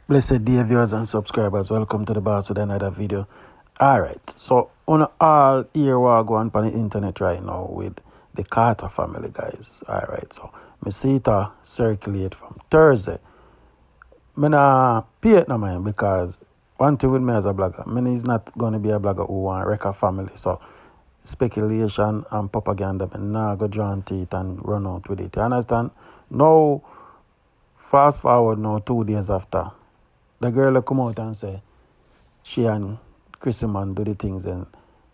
Blessed dear viewers and subscribers, welcome to the boss with another video. Alright, so on all here we are going on the internet right now with the Carter family, guys. Alright, so I see it circulate from Thursday. I not pay it no mind because one thing with me as a blogger, I is not going to be a blogger who want to wreck a family. So speculation and propaganda, I not go draw teeth and run out with it. You understand? Now, fast forward now 2 days after. The girl will come out and say, she and Crissy man do the things. And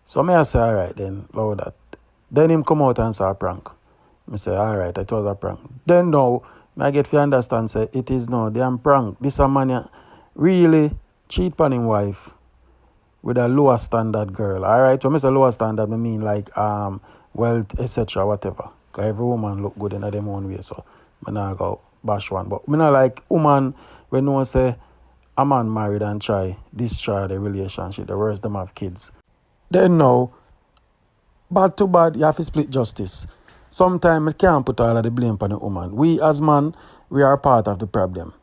so I say, all right, then, load that. Then him come out and say a prank. I say, all right, it was a prank. Then now, I get to understand, say, it is no damn prank. This a man really cheat on him wife with a lower standard girl. All right, when I say lower standard, I mean like wealth, etc., whatever. Because every woman look good in their own way, so I not go bash one. But I not like woman when no one say, a man married and destroy the relationship, the worst them have kids. Then now, bad to bad, you have to split justice. Sometimes you can't put all of the blame on the woman. We as man, we are part of the problem.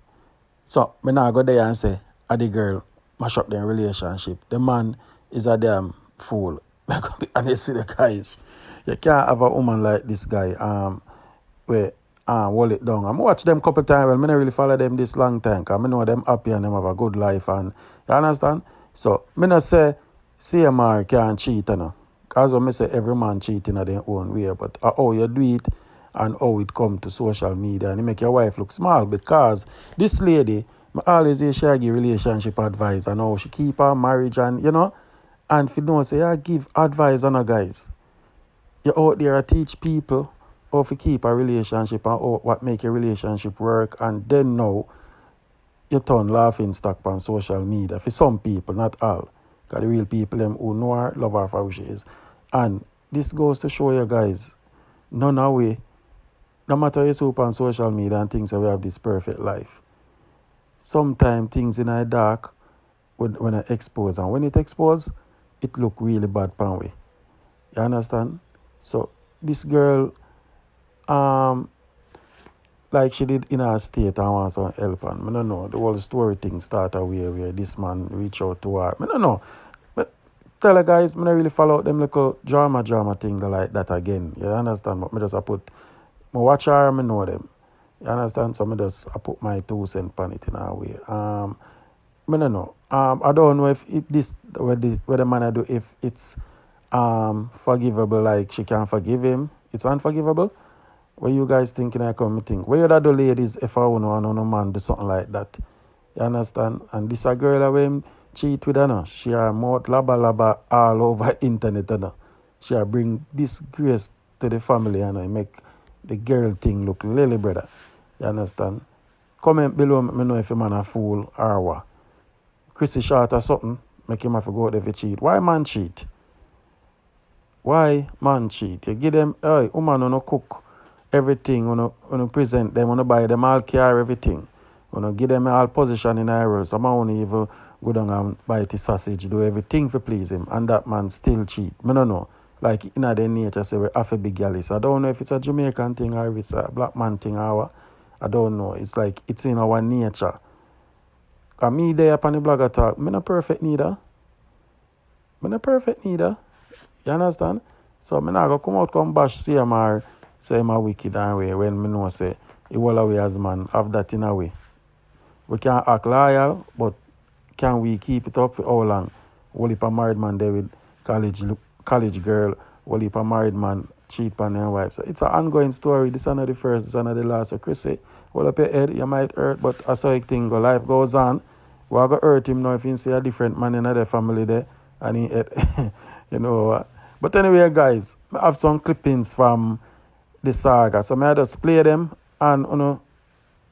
So, I now go there and say, the girl mash up their relationship. The man is a damn fool. I'm going to be honest with the guys. You can't have a woman like this guy where hold it down. I watch them couple times. Well, I don't really follow them this long time because I know them happy and them have a good life. And you understand? So, I don't say CMR can't cheat. Because when I say every man cheating in their own way. But how you do it and how it come to social media and you make your wife look small. Because this lady, I always say she give relationship advice and how she keep her marriage and, and if you don't say, I give advice on her guys. You're out there to teach people how to keep a relationship and what make a relationship work, and then now you turn laughing stock on social media. For some people, not all. Because the real people them who know her, love her for who she is. And this goes to show you guys, none of way, no matter you soup on social media and things that we have this perfect life. Sometimes things in the dark when I expose, and when it expose, it look really bad pan way. You understand? So this girl like she did in her state and wants some help, and I don't know, the whole story thing start away where this man reach out to her. I don't know. But tell her guys, I don't really follow them little drama thing like that again. You understand? But I just watch her, I know them. You understand? So I put my 2 cents on it in a way. I don't know. I don't know if what the man I do, if it's forgivable, like she can forgive him. It's unforgivable. What you guys thinking? I come think. Where you do ladies if I want no man do something like that? You understand? And this a girl away cheat with her. She a mouth laba all over internet. She a bring disgrace to the family and make the girl thing look lily brother. You understand? Comment below me know if a man a fool or what. Crissy short or something, make him have to go out there to cheat. Why man cheat? Why man cheat? You give them, woman no cook everything, when you present them, when you buy them all care everything. When you give them all position in the world, some man even go down and buy the sausage, do everything for please him, and that man still cheat. I don't know. Like in their nature, say we have a big galley. I don't know if it's a Jamaican thing or if it's a black man thing or what. I don't know. It's like it's in our nature. Because me there upon the blogger talk, I'm not perfect neither. You understand? So I'm not going to come out come bash CMR, say I'm a wicked and way when I know say he will away as man, have that in a way. We can act loyal, but can we keep it up for how long? Will if a married man there with college girl, will if a married man cheat on their wife. So it's an ongoing story. This is not the first, this is not the last. So Crissy, well up your head, you might hurt, but as a thing go, life goes on. We're going to hurt him now if you see a different man in the family there and he you know. But anyway, guys, I have some clippings from the saga. So I just play them and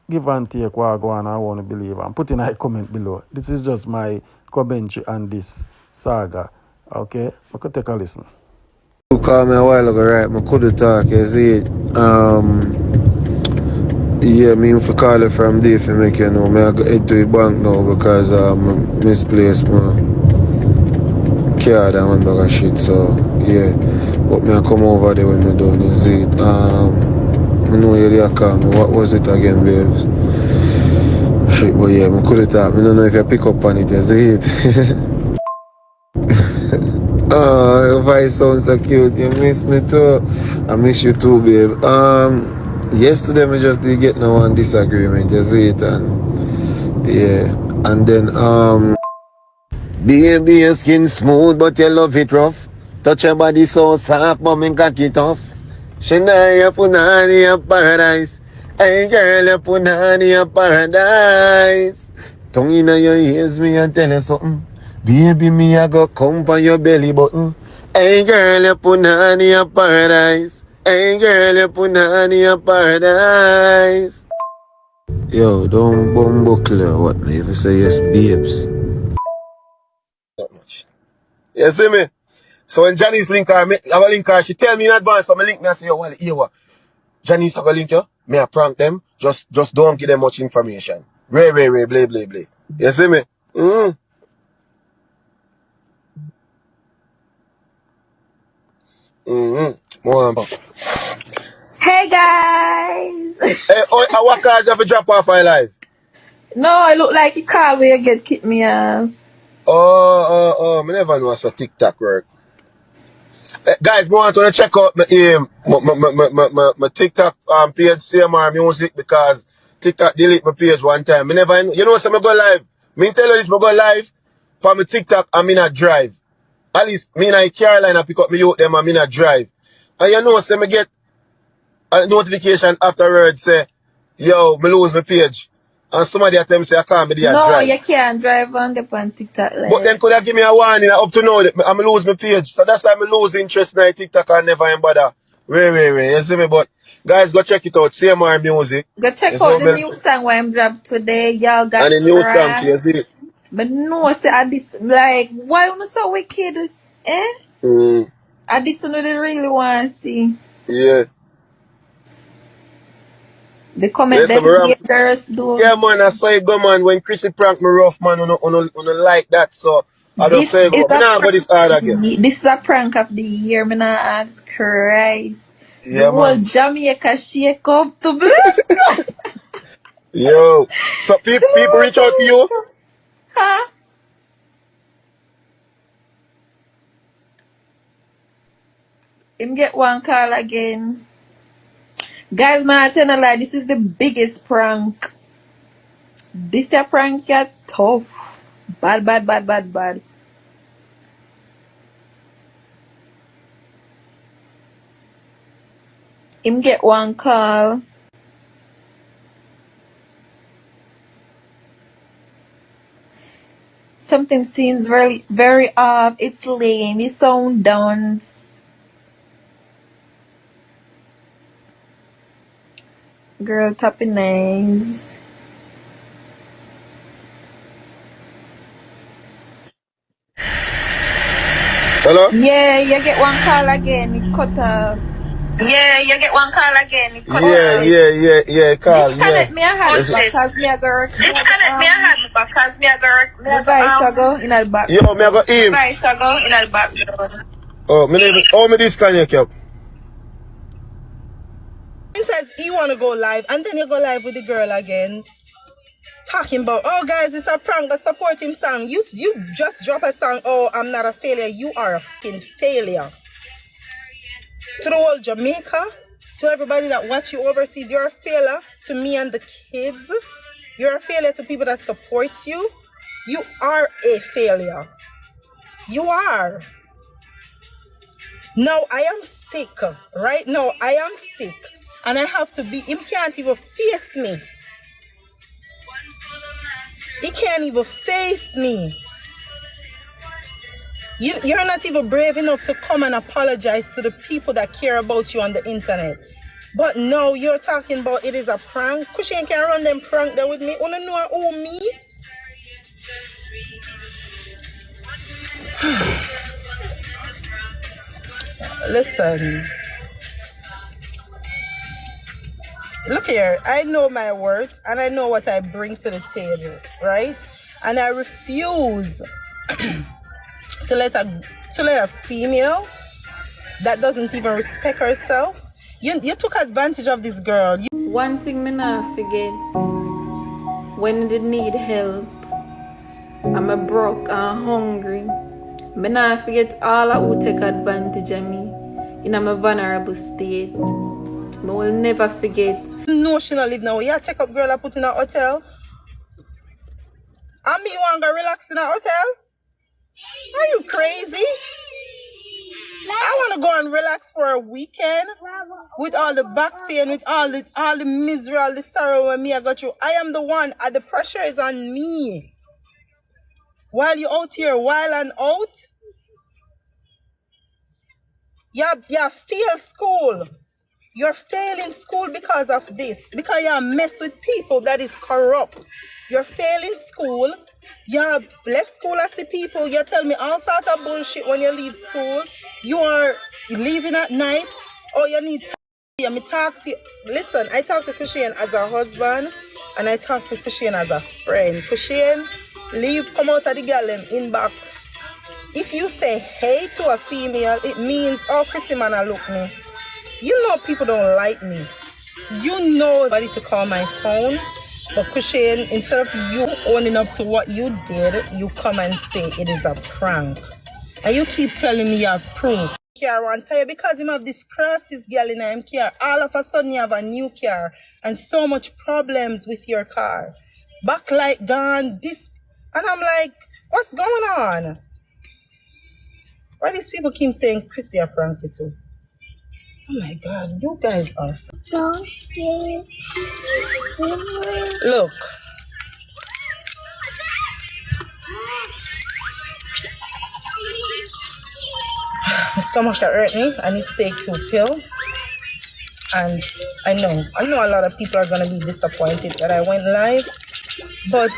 give and take what I go on I want to believe and put in a comment below. This is just my commentary on this saga. Okay? I could take a listen. You called me a while ago, right? I couldn't talk, you see. Yeah, me if I call you from there to make you know. I go head to the bank now because I misplaced my card and one bag of shit, so yeah. But me I come over there when I done, you see. I know you there call me. What was it again, babes? Shit, but yeah, I could have thought. I don't know if you pick up on it, you see it. Oh, your voice sounds so cute. You miss me too. I miss you too, babe. Yesterday I just did get no one disagreement, you see it, and yeah. And then baby, your skin smooth, but you love it rough. Touch your body so soft, but me cock it off. Shania punani a paradise. Hey girl, you punani a paradise. Tongue in your ears, me and tell you something. Baby, me I go come for your belly button. Hey girl, you punani a paradise. Hey girl, you punani a paradise. Yo, don't bumbo clear what me. If you say yes, babes. Not much. You see me? So when Janice link her, I have a link her, she tell me in advance, so I link me and say, yo, Wally, here what? Janice have a link you, me I prank them, just don't give them much information. Ray, blah, blah, blah. You see me? More. Hey guys! Hey, what cars you have to drop off my live? No, it look like you call where you get kicked me off. I never know how TikTok work. Guys, I want to check out my TikTok page, CMR Music, because TikTok delete my page one time. I never, you know, so I go live. Me tell you this, I go live for my TikTok and me not drive. At least me in Carolina pick up me out them and me not drive. And you know, so I get a notification afterwards say, yo, me lose my page. And somebody at them say I can't be there No, drive. you can't drive on the on TikTok live. But then could have give me a warning up to know that I'm lose my page. So that's why I lose interest in TikTok and never even bother. Wait. You see me? But guys, go check it out. CMR Music. Go check out the new song where I'm dropped today. Y'all got and the new song, you see it? But no, say I this like why you so wicked? Eh? I this one they really want to see. Yeah. The comment them haters do. Yeah, man, I saw it go, man. When Crissy prank me rough, man, on like that. So I don't say go. Me nah go this hard again. This is a prank of the year. Me nah ask Christ. Yeah, the whole man. Jamaica shake up to blood. Yo. So people reach out to you? Huh? Him get one call again. Guys, man, I tell you like this is the biggest prank. This a prank ya tough. Bad. Him get one call. Something seems very off. It's lame. You sound dance. Girl, tapping nice. Hello? Yeah, you get one call again. It cut off. Yeah, call. Disconnect me a hand because me a girl. The guys are go in the back. Yo, me I go him. Oh, me disconnect you. He says he want to go live, and then you go live with the girl again, talking about, oh guys, it's a prank, but support him song. You just drop a song, oh, I'm not a failure. You are a fucking failure. To the whole Jamaica, to everybody that watch you overseas, you're a failure. To me and the kids, you're a failure. To people that supports you, you are a failure. You are. Now I am sick. Right now I am sick. And I have to be, him can't even face me. He can't even face me. You're not even brave enough to come and apologize to the people that care about you on the internet. But no, you're talking about it is a prank. Cushion can run them prank there with me. Wanna know who me? Listen. Look here, I know my worth and I know what I bring to the table, right? And I refuse to let a female that doesn't even respect herself. You took advantage of this girl. One thing me not forget. when they need help. I'm a broke and hungry. Me not forget all who take advantage of me in a vulnerable state. Me will never forget. No, she not live now. Yeah, take up girl I put in a hotel. And me want to go relax in a hotel? Are you crazy? I want to go and relax for a weekend with all the back pain, with all the misery, all the sorrow when me I got through. I am the one, the pressure is on me. While you out here, while and out, you fail school. You're failing school because of this. Because you mess with people that is corrupt. You're failing school. You have left school as the people. You tell me all sorts of bullshit when you leave school. You are leaving at night. Or you need to me talk to you. Listen, I talk to Christian as a husband. And I talk to Christian as a friend. Christian, come out of the girl inbox. If you say hey to a female, it means, oh, Crissy man, I look me. You know people don't like me. You know nobody to call my phone. But Christian, instead of you owning up to what you did, you come and say it is a prank. And you keep telling me you have proof. Car one tire because you have this crisis girl in him car. All of a sudden you have a new car and so much problems with your car. Backlight gone, this, and I'm like, what's going on? Why these people keep saying Crissy a prank you too? Oh my God, you guys are. Look. My stomach hurt me. I need to take 2 pills. And I know a lot of people are gonna be disappointed that I went live. But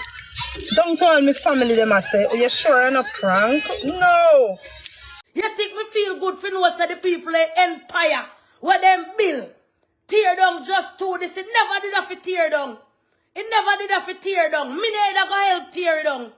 don't tell me family them I say, oh, you sure I'm a prank? No. You think me feel good for know that the people in empire where them build tear down just to this. It never did have to tear down. It never did have to tear down. Me neither go help tear down.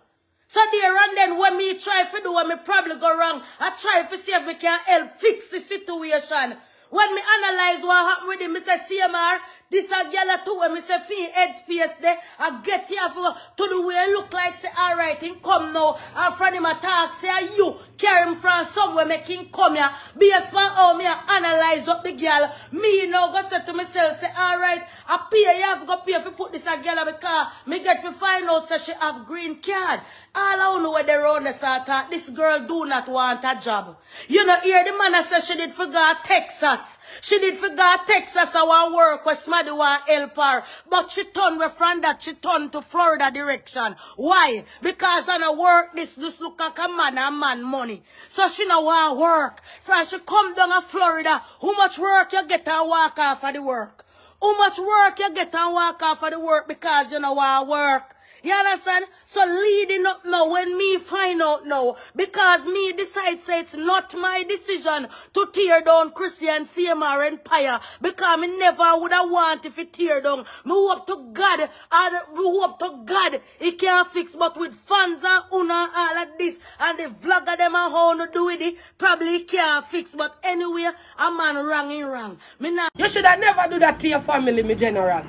So there and then when me try to do what me probably go wrong, I try to see if me can help fix the situation. When me analyze what happened with him, me say CMR, this a girl too when me say fee headspace there, I get here for to the way it look like say alright, him come now, and from him attack, say you carry him from somewhere, make him come here, based upon how me analyze up the girl, me now go say to myself, say alright, I pay, you have to go pay if you put this a girl because me get to find out say she have green card. All I know where they run the sort of, this girl do not want a job. You know, hear the man say she did forget Texas. She did forget Texas, I want work where somebody want help her. But she turned from that, she turned to Florida direction. Why? Because I know work this look like a man money. So she no want work. From she come down to Florida, how much work you get and walk off of the work? How much work you get and walk off of the work because you know want work? You understand? So leading up now, when me find out now, because me decide say it's not my decision to tear down Crissy and CMR Empire, because me never would have want if it tear down. Me hope to God, and me hope to God it can fix, but with fans and una all of this, and the vlogger them and how to do it, probably it can't fix, but anyway, a man wrong in wrong. Me not. You should have never do that to your family, me general.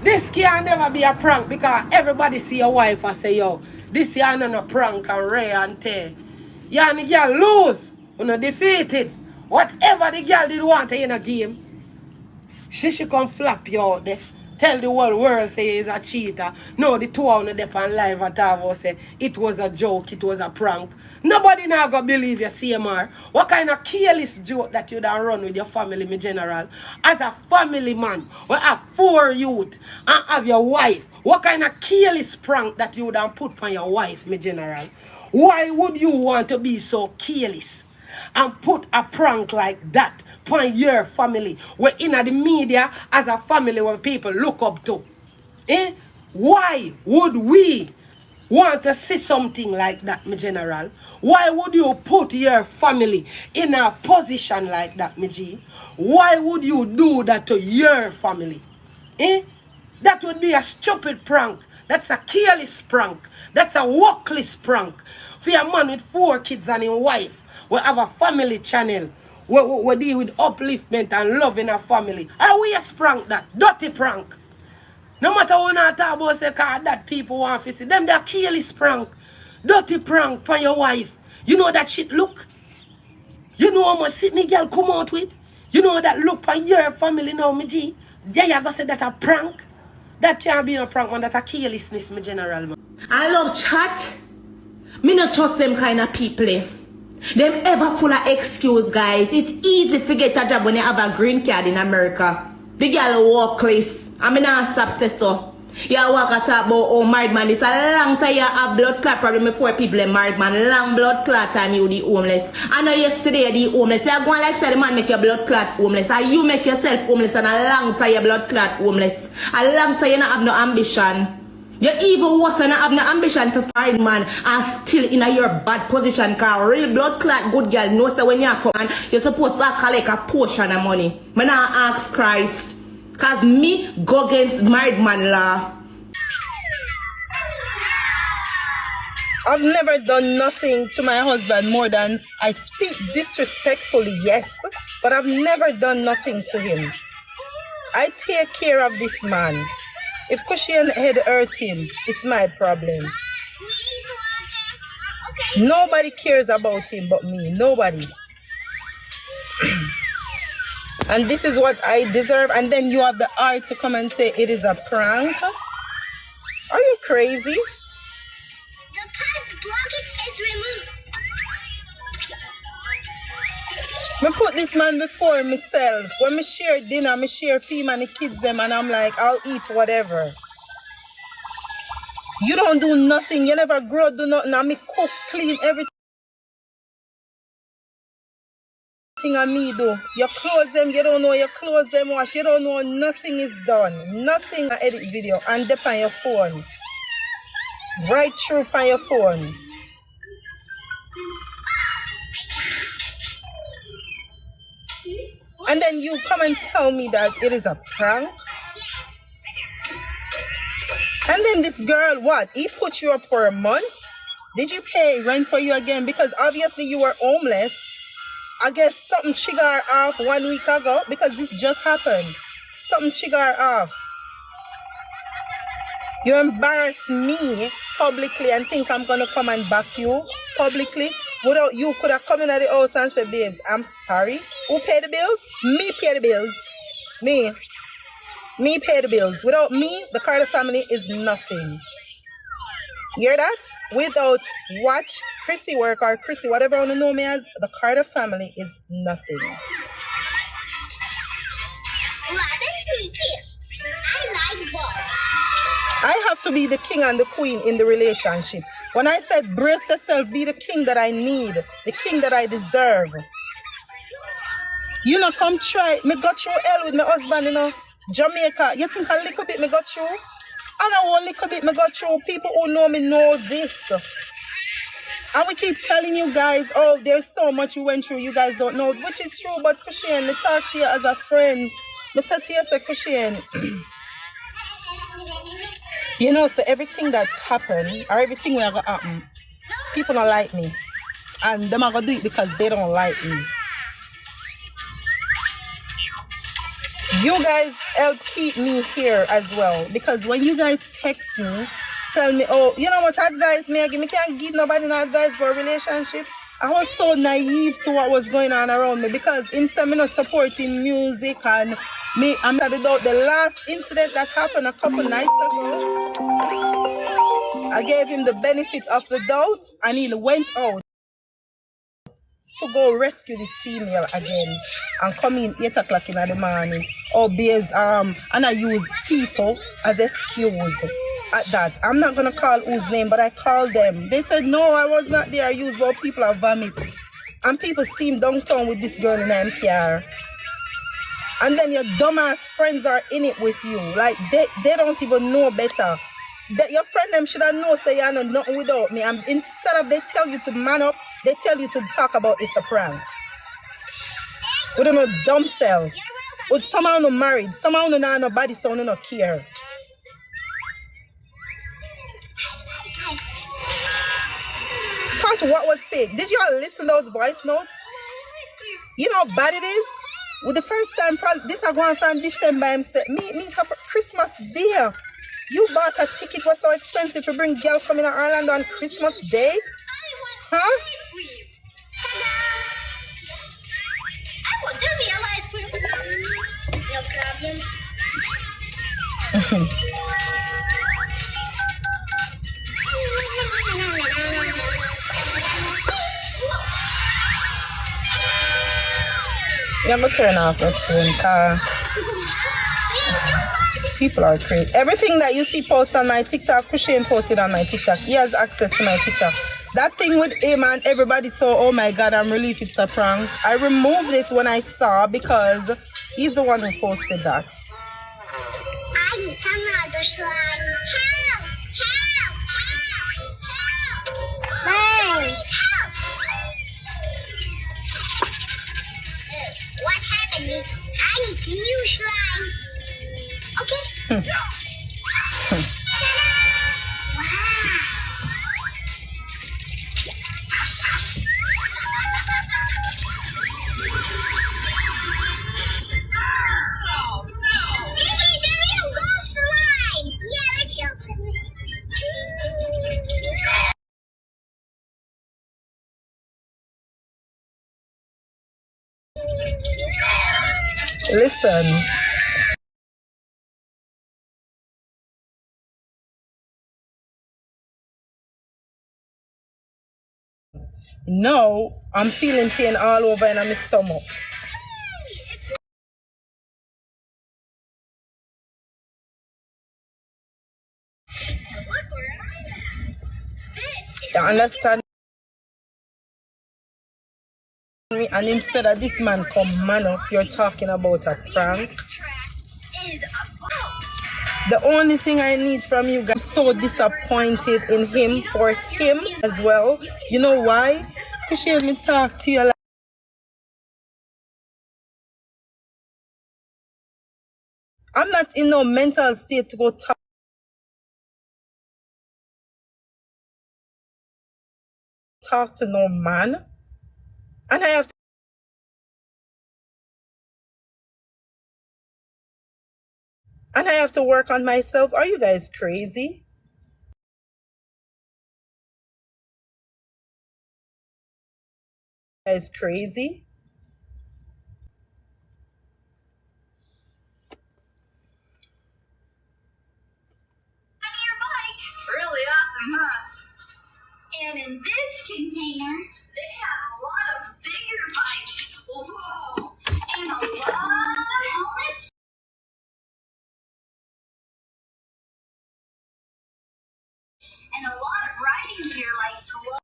This can never be a prank because everybody see your wife and say, yo, this here not a prank and rare and tear. You and the girl lose, you know, defeated. Whatever the girl did want in a game, she should come flap you out there. Tell the whole world say he's a cheater. No, the two on the dep and live at Tavo say it was a joke, it was a prank. Nobody now gonna believe you, CMR. What kind of careless joke that you done run with your family, me general? As a family man, we have 4 youth and have your wife. What kind of careless prank that you done put on your wife, me general? Why would you want to be so careless and put a prank like that upon your family? We're in the media as a family when people look up to. Eh? Why would we want to see something like that, my general? Why would you put your family in a position like that, my G? Why would you do that to your family? Eh? That would be a stupid prank. That's a careless prank. That's a workless prank. For a man with 4 kids and his wife, we have a family channel. We deal with upliftment and love in a family. And we just prank that. Dirty prank. No matter what I talk about, say, cause that people want to see. Them that careless prank. Dirty prank for your wife. You know that shit look? You know how much Sydney girl come out with? You know that look for your family now, me G? Yeah, you gonna say that a prank? That can't be a prank, man. That a carelessness, my general, man. I love chat. Me not trust them kind of people. Them ever full of excuse, guys. It's easy to get a job when you have a green card in America. The girl walk list. I mean, I stop say so. You walk a talk about oh married man. It's a long time you have blood clot problem before people are married man. Long blood clot time you the homeless. I know yesterday the homeless. You go on like say the man make your blood clot homeless. And you make yourself homeless and a long time you blood clot homeless. A long time you not have no ambition. You even worse than have no ambition to find man and still in your bad position cause real blood clot good girl knows that when you come and you're supposed to collect a portion of money. I ask Christ. Cause me go against married man law. I've never done nothing to my husband more than I speak disrespectfully, yes, but I've never done nothing to him. I take care of this man. If Cushion head hurt him, it's my problem. Nobody cares about him but me. Nobody. And this is what I deserve. And then you have the heart to come and say it is a prank? Are you crazy? The past blockage is removed. I put this man before myself. When I share dinner, I share film and the kids them and I'm like, I'll eat whatever. You don't do nothing. You never grow, do nothing. I me cook, clean, everything I me do. You close them, you don't know you close them, wash. You don't know nothing is done. Nothing I edit video and dip on your phone. Right through on your phone. And then you come and tell me that it is a prank. And then this girl, what? He put you up for a month? Did you pay rent for you again? Because obviously you were homeless. I guess something triggered off 1 week ago because this just happened. Something triggered off. You embarrass me publicly and think I'm going to come and back you publicly. Without you could have come in at the house and said, babes, I'm sorry. Who pay the bills? Me pay the bills. Me pay the bills. Without me, the Carter family is nothing. You hear that? Without watch Crissy work or Crissy, whatever you want to know me as, the Carter family is nothing. I have to be the king and the queen in the relationship. When I said brace yourself, be the king that I need, the king that I deserve. You know, come try. Me got through hell with my husband, you know. Jamaica. You think a little bit me got through? I know a little bit me got through. People who know me know this. And we keep telling you guys, oh, there's so much we went through. You guys don't know, which is true. But Cushion, me talk to you as a friend. Me say to you, say, Cushion, you know, so everything that happened or everything will go happen, people don't like me. And them are going to do it because they don't like me. You guys help keep me here as well. Because when you guys text me, tell me, oh, you know much advice me I give? Me can't give nobody no advice for a relationship. I was so naive to what was going on around me because him said me not supporting music and me, I'm not about the last incident that happened a couple nights ago. I gave him the benefit of the doubt and he went out to go rescue this female again and come in 8 o'clock in the morning. Oh, babes, and I use people as excuse at that. I'm not going to call whose name, but I called them. They said, no, I was not there. I used about people are vomit. And people see him downtown with this girl in MPR. And then your dumbass friends are in it with you. Like, they don't even know better. Your friend them should have known say you know nothing without me. And instead of they tell you to man up, they tell you to talk about it's a prank. We don't know dumb self. But somehow no married, somehow no know nobody, so no care. Talk to what was fake. Did you all listen to those voice notes? You know how bad it is? With the first time, probably this are going from December. Me Christmas Day. You bought a ticket was so expensive to bring girl coming to Orlando on Christmas Day? Huh? I will do the ice cream. No problem. Yeah, I'm gonna turn off my phone car. People are crazy. Everything that you see posted on my TikTok, Kushin posted on my TikTok. He has access to my TikTok. That thing with him and everybody saw, oh my God, I'm relieved it's a prank. I removed it when I saw because he's the one who posted that. I need some other slime. Help! Help! Help! Help! Please help! What happened is I need a new slime. Okay. Maybe it's a real ghost slime. Yeah, let's open it. Listen. No, I'm feeling pain all over in my stomach. You understand me? And instead of this man come man up, you're talking about a prank. The only thing I need from you guys, I'm so disappointed in him for him as well. You know why? Because she let me talk to you like I'm not in no mental state to go talk to no man. And I have to work on myself. Are you guys crazy? Guys crazy? Really awesome, huh? And in this container, they have a lot of bigger bikes. Whoa! And a lot of helmets. And a lot of riding gear like gloves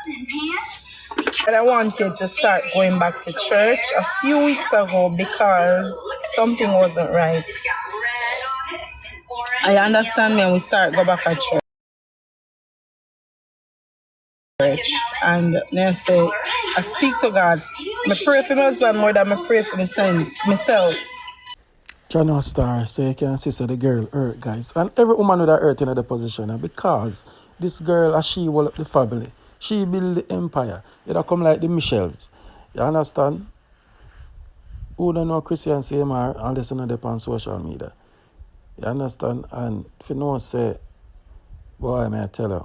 and pants. And I wanted to start going back to church a few weeks ago because something wasn't right. It's got red on it and orange. I understand me and we start go back at church. And then I say, I speak to God. I pray for my husband more than I pray for myself. Channel Star say you can see so the girl hurt, guys. And every woman with a hurt in the position. And because this girl, as she will up the family, she build the empire. It'll come like the Michelles. You understand? Who don't know Crissy and CMR unless you know them on social media. You understand? And if you know say, boy, may I tell her,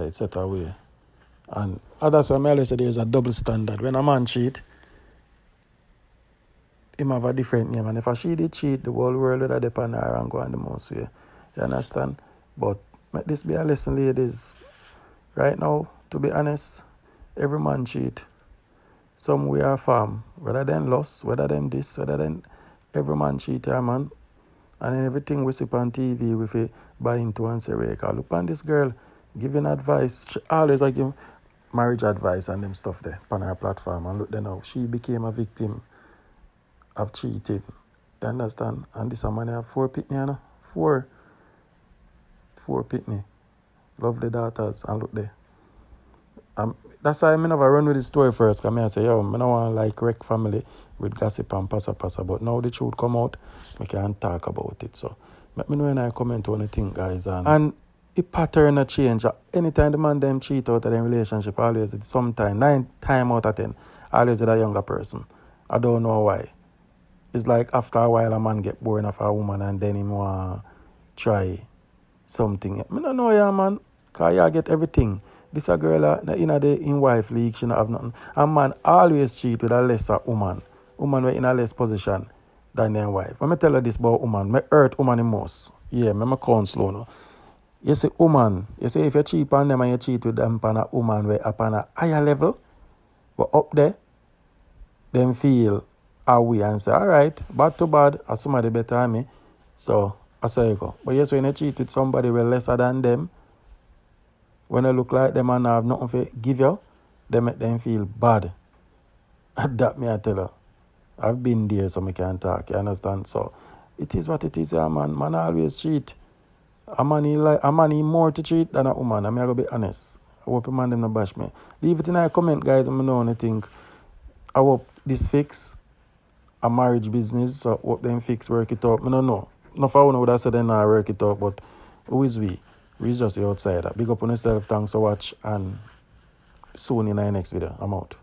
it's set away. And that's why I always say there's a double standard. When a man cheat, him have a different name. And if she did cheat, the whole world would have depend on her and go on the most way. You understand? But make this be a lesson, ladies. Right now, to be honest, every man cheat. Some way or farm. Whether them lost, whether them this, whether them every man cheat, yeah, man. And everything we see on TV, we feel buy into and say, look on this girl, giving advice. She always like give marriage advice and them stuff there on her platform. And look there now, she became a victim of cheating. You understand? And this man have 4 pitney, you know? 4 pitney. Lovely daughters. And look there. That's why I never run with the story first. Because I say, yo, I don't want to like wreck family with gossip and passa. But now the truth come out, we can talk about it. So let me know when I comment on the thing, guys. And the pattern of change. Anytime the man them cheat out of their relationship, always it's sometime, 9 times out of 10. always with a younger person. I don't know why. It's like after a while a man get bored of a woman and then him want try something. I don't know, yeah, man. Because you get everything. This a girl in wife league, she not have nothing. A man always cheat with a lesser woman. Woman were in a less position than their wife. Let me tell you this about woman. Me hurt woman the most. Yeah, me count slow now. You see woman, you see if you cheat on them and you cheat with them upon a woman where upon a higher level, but up there, them feel how we and say, alright, bad to bad, as somebody better than me. So I say you go. But yes, when you cheat with somebody well lesser than them, when they look like them and have nothing to give you, they make them feel bad. That me I tell you. I've been there so I can talk, you understand? So it is what it is, yeah, man. Man always cheat. A man he more to cheat than a woman. I'm going to be honest. I hope a man them not bash me. Leave it in the comment, guys. I know what I think. I hope this fix a marriage business. So hope them fix work it out. I don't know. Not for one would have said they not work it out, but who is we? We just the outsider. Big up on yourself. Thanks for watch and soon in the next video. I'm out.